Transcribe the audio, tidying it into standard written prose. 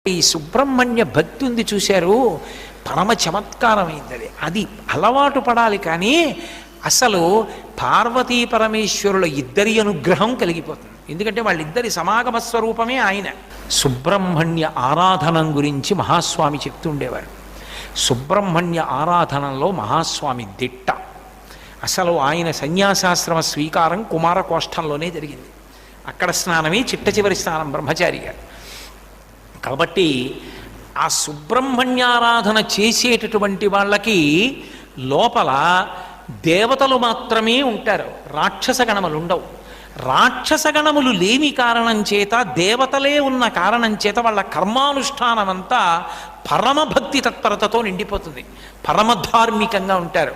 ఈ సుబ్రహ్మణ్య భక్తి ఉంది చూశారు, పరమ చమత్కారమైంది అది. అది అలవాటు పడాలి. కానీ అసలు పార్వతీ పరమేశ్వరుల ఇద్దరి అనుగ్రహం కలిగిపోతుంది. ఎందుకంటే వాళ్ళిద్దరి సమాగమ స్వరూపమే ఆయన. సుబ్రహ్మణ్య ఆరాధనం గురించి మహాస్వామి చెప్తుండేవారు. సుబ్రహ్మణ్య ఆరాధనలో మహాస్వామి దిట్ట. అసలు ఆయన సన్యాసాశ్రమ స్వీకారం కుమారకోష్టంలోనే జరిగింది. అక్కడ స్నానమే చిట్ట చివరి స్నానం బ్రహ్మచారి గారు. కాబట్టి ఆ సుబ్రహ్మణ్యారాధన చేసేటటువంటి వాళ్ళకి లోపల దేవతలు మాత్రమే ఉంటారు, రాక్షస గణములు ఉండవు. రాక్షస గణములు లేని కారణం చేత, దేవతలే ఉన్న కారణం చేత వాళ్ళ కర్మానుష్ఠానం అంతా పరమభక్తి తత్పరతతో నిండిపోతుంది, పరమధార్మికంగా ఉంటారు.